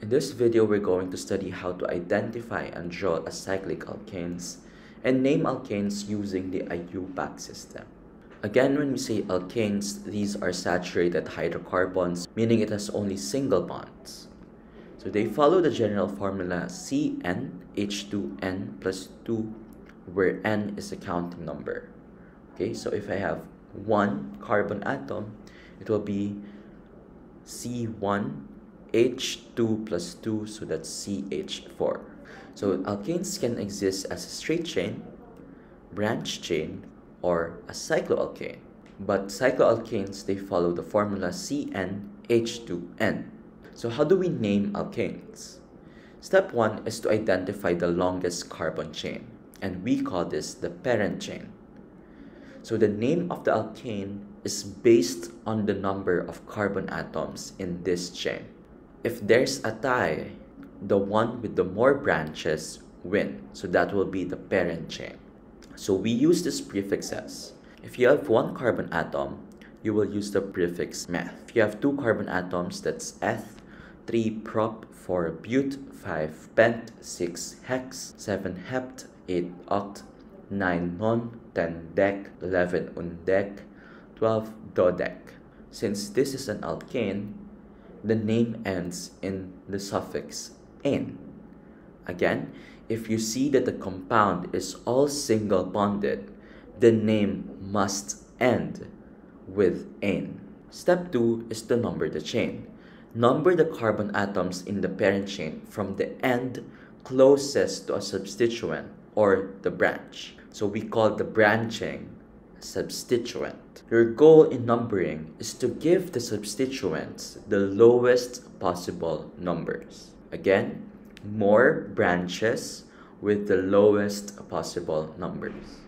In this video, we're going to study how to identify and draw acyclic alkanes and name alkanes using the IUPAC system. Again, when we say alkanes, these are saturated hydrocarbons, meaning it has only single bonds. So they follow the general formula CnH2n plus 2, where n is a counting number. Okay, so if I have one carbon atom, it will be C1H2 plus 2, so that's CH4. So alkanes can exist as a straight chain, branch chain, or a cycloalkane. But cycloalkanes, they follow the formula CnH2n. So how do we name alkanes? Step 1 is to identify the longest carbon chain, and we call this the parent chain. So the name of the alkane is based on the number of carbon atoms in this chain. If there's a tie, the one with the more branches win. So that will be the parent chain. So we use these prefixes. If you have one carbon atom, you will use the prefix meth. If you have two carbon atoms, that's eth, 3 prop, 4 but, 5 pent, 6 hex, 7 hept, 8 oct, 9 non, 10 dec, 11 undec, 12 dodec. Since this is an alkane, the name ends in the suffix "ane". Again, if you see that the compound is all single bonded, the name must end with "ane". Step 2 is to number the chain. Number the carbon atoms in the parent chain from the end closest to a substituent or the branch. So we call the branching substituent. Your goal in numbering is to give the substituents the lowest possible numbers. Again, more branches with the lowest possible numbers.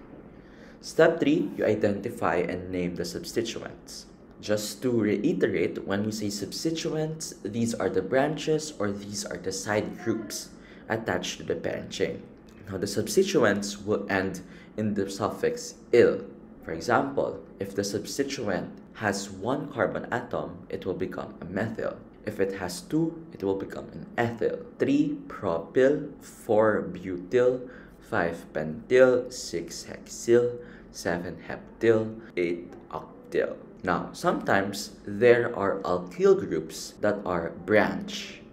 Step 3, you identify and name the substituents. Just to reiterate, when we say substituents, these are the branches or these are the side groups attached to the parent chain. Now the substituents will end in the suffix "il". For example, if the substituent has one carbon atom, it will become a methyl. If it has two, it will become an ethyl. 3 propyl, 4 butyl, 5 pentyl, 6 hexyl, 7 heptyl, 8 octyl. Now, sometimes there are alkyl groups that are branch,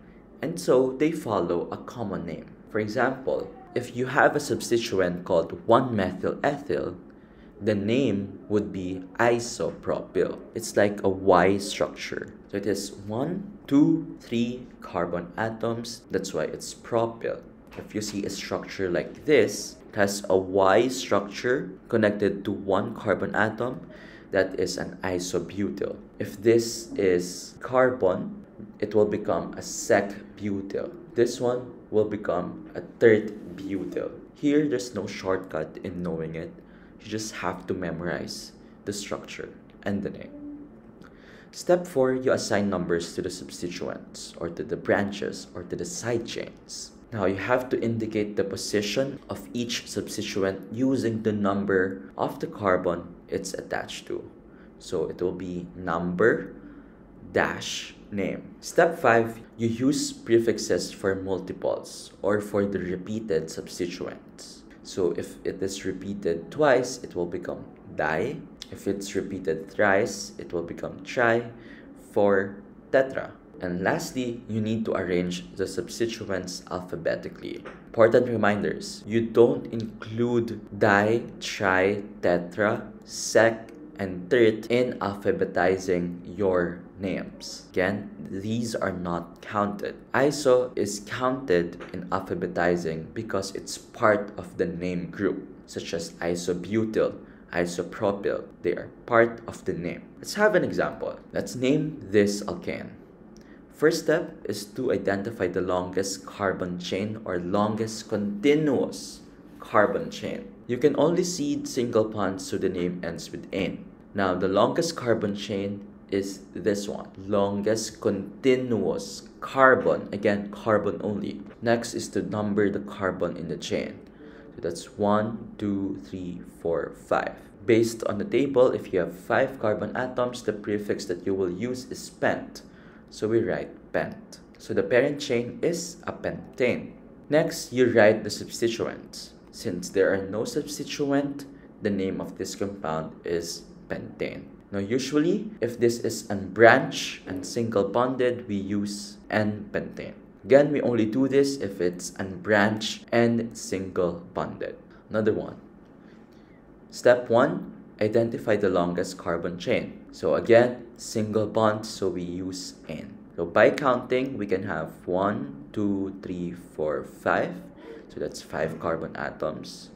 and so they follow a common name. For example, if you have a substituent called 1-methyl-ethyl, the name would be isopropyl. It's like a Y structure. So it is 1, 2, 3 carbon atoms. That's why it's propyl. If you see a structure like this, it has a Y structure connected to one carbon atom. That is an isobutyl. If this is carbon, it will become a sec-butyl. This one will become a tert butyl. Here, there's no shortcut in knowing it. You just have to memorize the structure and the name. Step 4, you assign numbers to the substituents or to the branches or to the side chains. Now you have to indicate the position of each substituent using the number of the carbon it's attached to. So it will be number dash name. Step 5, you use prefixes for multiples or for the repeated substituents. So if it is repeated twice, it will become di. If it's repeated thrice, it will become tri, 4, tetra. And lastly, you need to arrange the substituents alphabetically. Important reminders, you don't include di, tri, tetra, sec, and tert in alphabetizing your names. Again, these are not counted. Iso is counted in alphabetizing because it's part of the name group, such as isobutyl, isopropyl. They are part of the name. Let's have an example. Let's name this alkane. First step is to identify the longest carbon chain or longest continuous carbon chain. You can only see single bonds, so the name ends with "ane". Now, the longest carbon chain is this one. Longest continuous carbon. Again, carbon only. Next is to number the carbon in the chain. So that's 1, 2, 3, 4, 5. Based on the table, if you have 5 carbon atoms, the prefix that you will use is pent. So we write pent. So the parent chain is a pentane. Next, you write the substituents. Since there are no substituent, the name of this compound is pentane. Now usually, if this is unbranched and single bonded, we use N-pentane. Again, we only do this if it's unbranched and single bonded. Another one. Step 1, identify the longest carbon chain. So again, single bond, so we use N. So by counting, we can have 1, 2, 3, 4, 5. So that's 5 carbon atoms.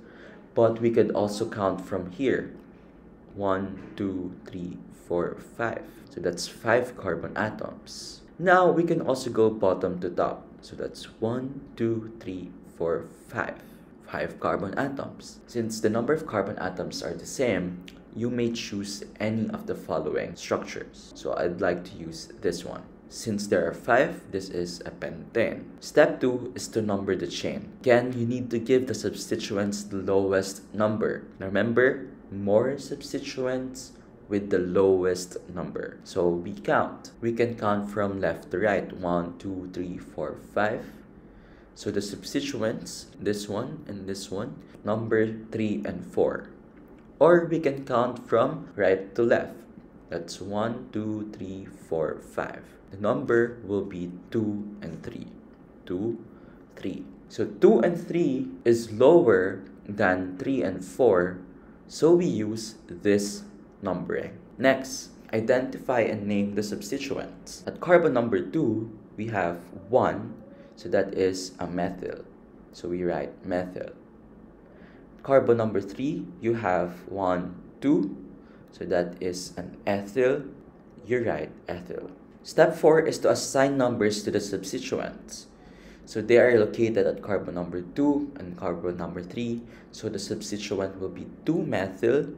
But we could also count from here. 1, 2, 3, 4, 5. So that's 5 carbon atoms. Now we can also go bottom to top. So that's 1, 2, 3, 4, 5. 5 carbon atoms. Since the number of carbon atoms are the same, you may choose any of the following structures. So I'd like to use this one. Since there are 5, this is a pentane. Step 2 is to number the chain. Again, you need to give the substituents the lowest number. Remember, more substituents with the lowest number. So we count. We can count from left to right. 1, 2, 3, 4, 5. So the substituents, this one and this one, number 3 and 4. Or we can count from right to left. That's 1, 2, 3, 4, 5. The number will be 2 and 3. 2, 3. So 2 and 3 is lower than 3 and 4. So we use this numbering. Next, identify and name the substituents. At carbon number 2, we have 1. So that is a methyl. So we write methyl. Carbon number 3, you have 1, 2. So that is an ethyl. You write ethyl. Step 4 is to assign numbers to the substituents. So they are located at carbon number 2 and carbon number 3. So the substituent will be 2-methyl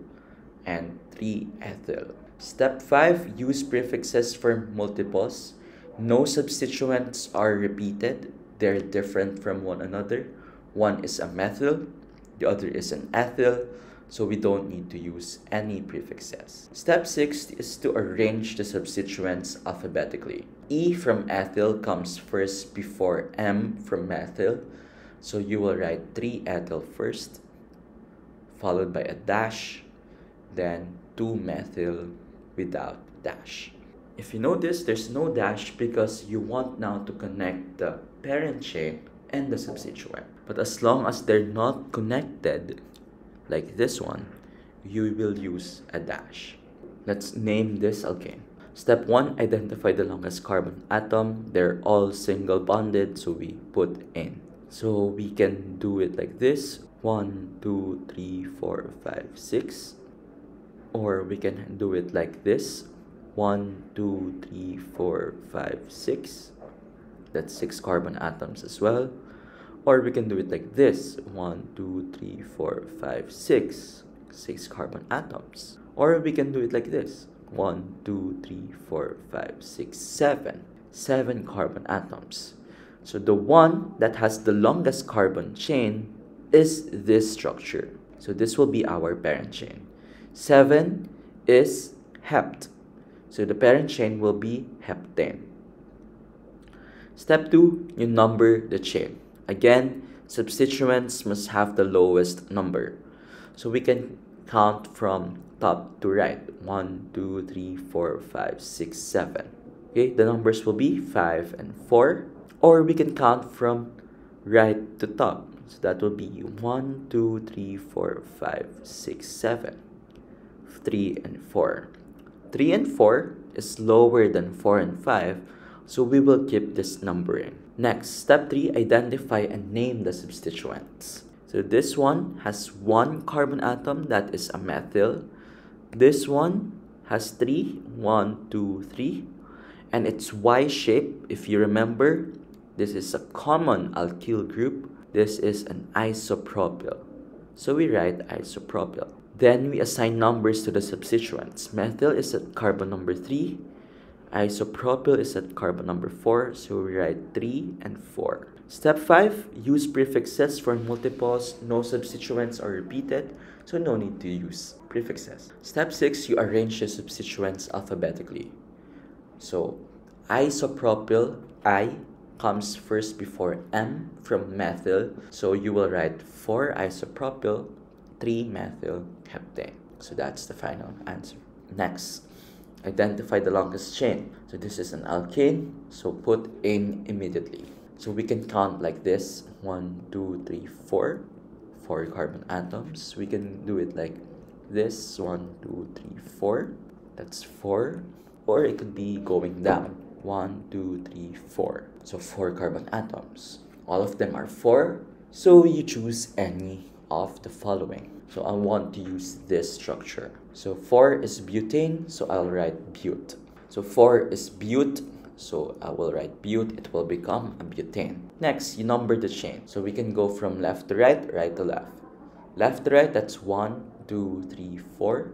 and 3-ethyl. Step 5, use prefixes for multiples. No substituents are repeated. They're different from one another. One is a methyl, the other is an ethyl, so we don't need to use any prefixes. Step 6 is to arrange the substituents alphabetically. E from ethyl comes first before M from methyl, so you will write 3-ethyl first, followed by a dash, then 2-methyl without dash. If you notice, there's no dash because you want now to connect the parent chain and the substituent. But as long as they're not connected, like this one, you will use a dash. Let's name this alkane. Step 1, identify the longest carbon atom. They're all single bonded, so we put in. So we can do it like this. 1, 2, 3, 4, 5, 6. Or we can do it like this. 1, 2, 3, 4, 5, 6. That's 6 carbon atoms as well. Or we can do it like this. 1, 2, 3, 4, 5, 6. 6 carbon atoms. Or we can do it like this. 1, 2, 3, 4, 5, 6, 7. 7 carbon atoms. So the one that has the longest carbon chain is this structure. So this will be our parent chain. 7 is hept. So the parent chain will be heptane. Step 2, you number the chain. Again, substituents must have the lowest number. So we can count from top to right. 1, 2, 3, 4, 5, 6, 7. Okay, the numbers will be 5 and 4. Or we can count from right to top. So that will be 1, 2, 3, 4, 5, 6, 7. 3 and 4. 3 and 4 is lower than 4 and 5, so we will keep this numbering. Next, step 3, identify and name the substituents. So this one has 1 carbon atom, that is a methyl. This one has 3, 1, 2, 3, and it's Y-shaped. If you remember, this is a common alkyl group. This is an isopropyl. So we write isopropyl. Then we assign numbers to the substituents. Methyl is at carbon number 3. Isopropyl is at carbon number 4. So we write 3 and 4. Step 5, use prefixes for multiples. No substituents are repeated, so no need to use prefixes. Step 6, you arrange the substituents alphabetically. So isopropyl, I, comes first before M from methyl. So you will write 4-isopropyl 3-methylheptane. So that's the final answer. Next, identify the longest chain. So this is an alkane, so put in immediately. So we can count like this: 1, 2, 3, 4. 4 carbon atoms. We can do it like this: 1, 2, 3, 4. That's 4. Or it could be going down: 1, 2, 3, 4. So 4 carbon atoms. All of them are 4. So you choose any of the following. So I want to use this structure. So 4 is butane, so I'll write bute. So 4 is bute, so I will write bute. It will become a butane. Next, you number the chain. So we can go from left to right, right to left. Left to right, that's 1, 2, 3, 4.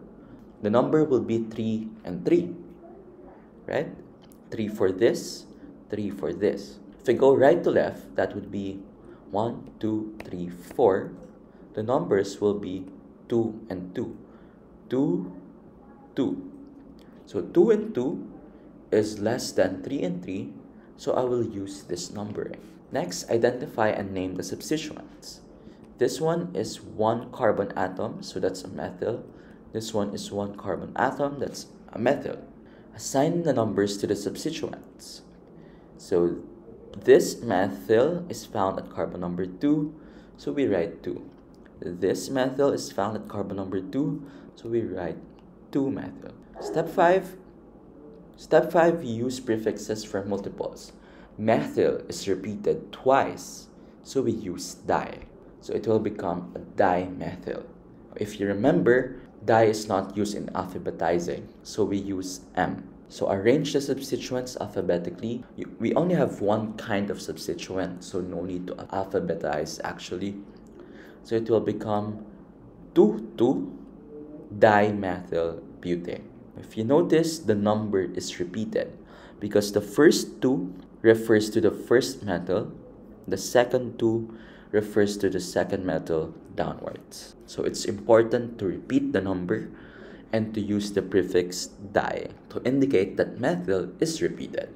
The number will be 3 and 3, right? 3 for this, 3 for this. If I go right to left, that would be 1, 2, 3, 4. The numbers will be 2 and 2. 2, 2. So 2 and 2 is less than 3 and 3, so I will use this numbering. Next, identify and name the substituents. This one is 1 carbon atom, so that's a methyl. This one is 1 carbon atom, that's a methyl. Assign the numbers to the substituents. So this methyl is found at carbon number 2, so we write 2. This methyl is found at carbon number 2, so we write 2-methyl. Step 5. Step 5, use prefixes for multiples. Methyl is repeated twice, so we use di. So it will become a dimethyl. If you remember, di is not used in alphabetizing, so we use M. So arrange the substituents alphabetically. We only have one kind of substituent, so no need to alphabetize actually. So it will become 2,2-dimethyl butane. If you notice, the number is repeated because the first 2 refers to the first metal, the second 2 refers to the second metal downwards. So it's important to repeat the number and to use the prefix di to indicate that methyl is repeated.